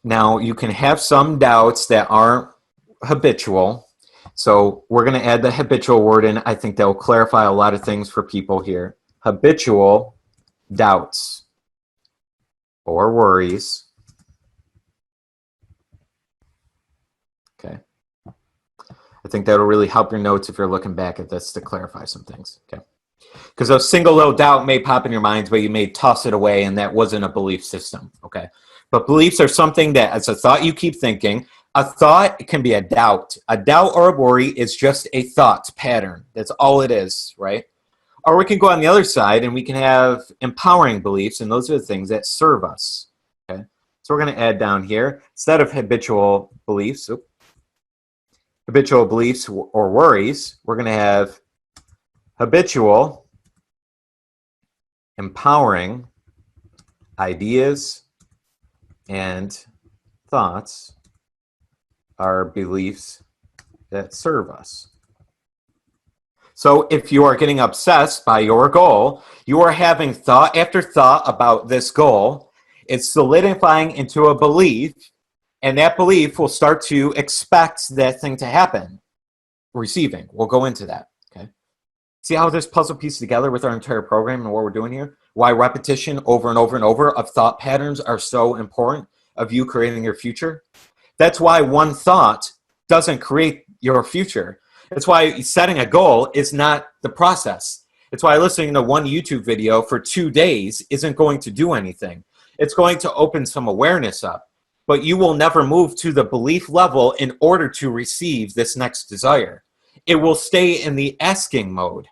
Now, you can have some doubts that aren't habitual. So we're going to add the habitual word in. I think that will clarify a lot of things for people here. Habitual doubts or worries. Okay. I think that'll really help your notes if you're looking back at this to clarify some things. Okay. Because a single little doubt may pop in your minds, but you may toss it away, and that wasn't a belief system. Okay. But beliefs are something that, as a thought you keep thinking. A thought can be a doubt. A doubt or a worry is just a thought pattern. That's all it is, right? Or we can go on the other side and we can have empowering beliefs, and those are the things that serve us. Okay, so we're going to add down here, instead of habitual beliefs or worries, we're going to have habitual empowering ideas and thoughts are beliefs that serve us. So if you are getting obsessed by your goal, you are having thought after thought about this goal. It's solidifying into a belief, and that belief will start to expect that thing to happen. Receiving. We'll go into that. Okay. See how this puzzle pieces together with our entire program and what we're doing here? Why repetition over and over and over of thought patterns are so important of you creating your future? That's why one thought doesn't create your future. That's why setting a goal is not the process. It's why listening to one YouTube video for 2 days isn't going to do anything. It's going to open some awareness up, but you will never move to the belief level in order to receive this next desire. It will stay in the asking mode.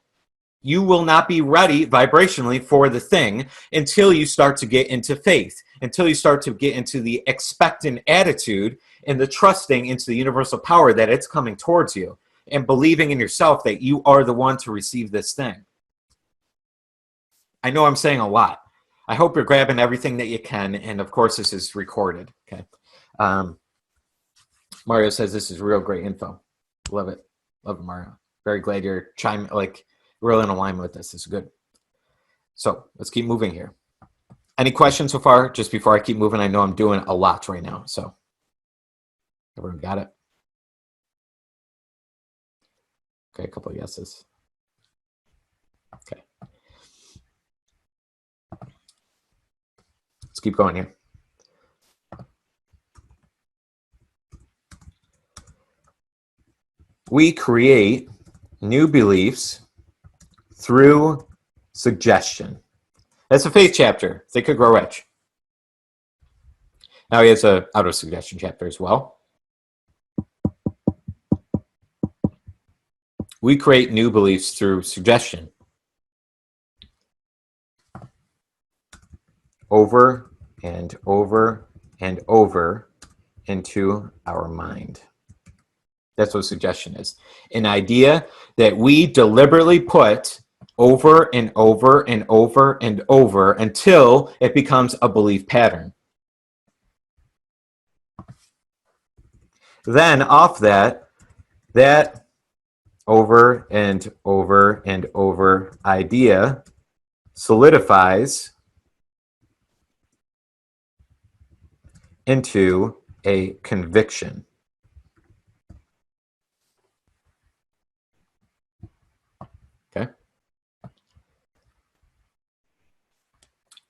You will not be ready vibrationally for the thing until you start to get into faith, until you start to get into the expectant attitude and the trusting into the universal power that it's coming towards you, and believing in yourself that you are the one to receive this thing. I know I'm saying a lot. I hope you're grabbing everything that you can, and of course this is recorded. Okay. Mario says this is real great info. Love it. Love it, Mario. Very glad you're real in alignment with this. This is good. So let's keep moving here. Any questions so far? Just before I keep moving, I know I'm doing a lot right now. So everyone got it? Okay, a couple of yeses. Okay. Let's keep going here. We create new beliefs through suggestion. That's a faith chapter. Think and Grow Rich. Now he has a auto-suggestion chapter as well. We create new beliefs through suggestion. Over and over and over into our mind. That's what suggestion is. An idea that we deliberately put over and over and over and over until it becomes a belief pattern. Then off that over and over and over idea solidifies into a conviction. Okay.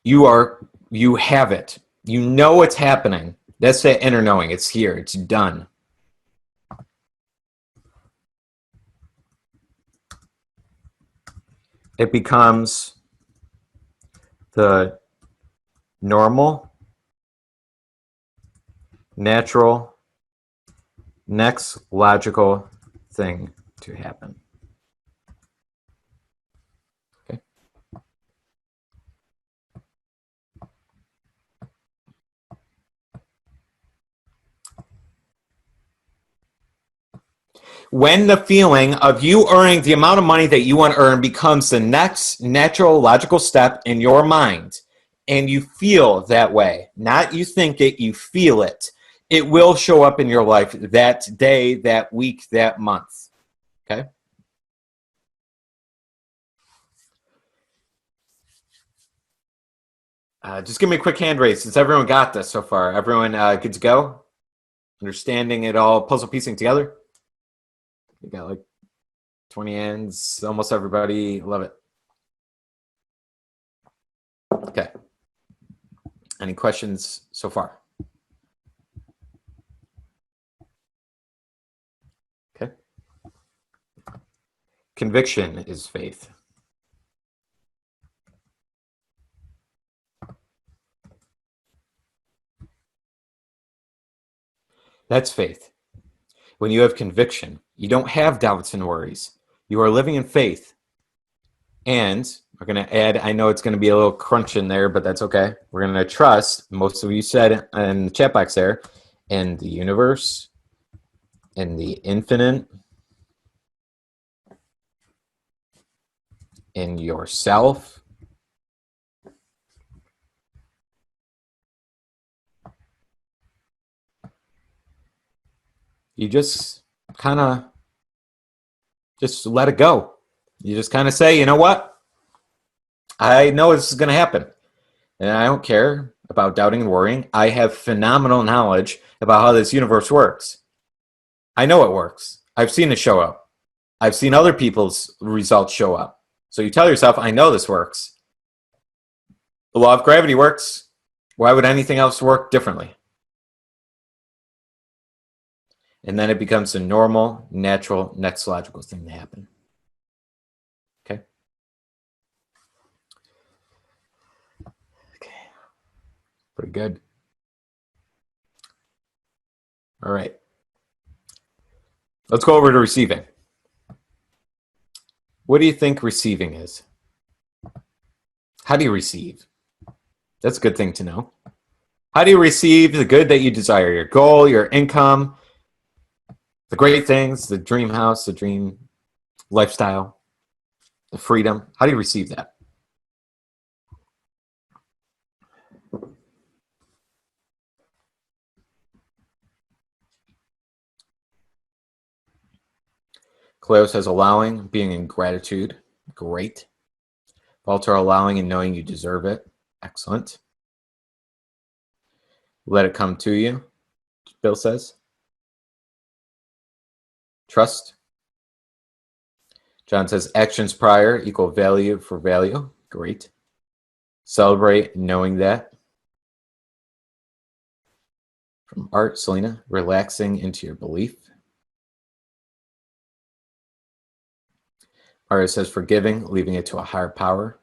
You have it. You know it's happening. That's that inner knowing. It's here. It's done. It becomes the normal, natural, next logical thing to happen. Okay. When the feeling of you earning the amount of money that you want to earn becomes the next natural, logical step in your mind, and you feel that way, not you think it, you feel it, it will show up in your life that day, that week, that month. Okay? Just give me a quick hand raise since everyone got this so far. Everyone good to go? Understanding it all, puzzle piecing together? You got like 20 hands, almost everybody. Love it. Okay. Any questions so far? Okay. Conviction is faith. That's faith. When you have conviction, you don't have doubts and worries. You are living in faith. And we're going to add, I know it's going to be a little crunch in there, but that's okay. We're going to trust, most of you said in the chat box there, in the universe, in the infinite, in yourself. You just kind of just let it go. You just kind of say, you know what? I know this is going to happen. And I don't care about doubting and worrying. I have phenomenal knowledge about how this universe works. I know it works. I've seen it show up. I've seen other people's results show up. So you tell yourself, I know this works. The law of gravity works. Why would anything else work differently? And then it becomes the normal, natural, next logical thing to happen. Okay? Okay. Pretty good. All right. Let's go over to receiving. What do you think receiving is? How do you receive? That's a good thing to know. How do you receive the good that you desire? Your goal, your income, the great things, the dream house, the dream lifestyle, the freedom. How do you receive that? Cleo says allowing, being in gratitude. Great. Walter, allowing and knowing you deserve it. Excellent. Let it come to you, Bill says. Trust. John says actions prior equal value for value. Great. Celebrate knowing that. From Art, Selena, relaxing into your belief. Art says forgiving, leaving it to a higher power.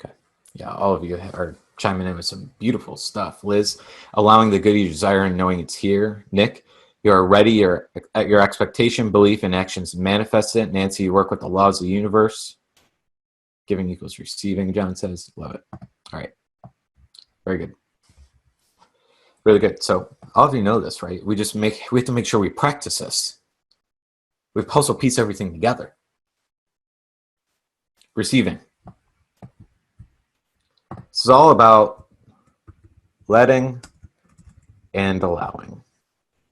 Okay. Yeah, all of you are chiming in with some beautiful stuff. Liz, allowing the good you desire and knowing it's here. Nick, you are ready. Your expectation, belief, and actions manifest it. Nancy, you work with the laws of the universe. Giving equals receiving, John says. Love it. All right. Very good. Really good. So all of you know this, right? We have to make sure we practice this. We puzzle piece everything together. Receiving. This is all about letting and allowing.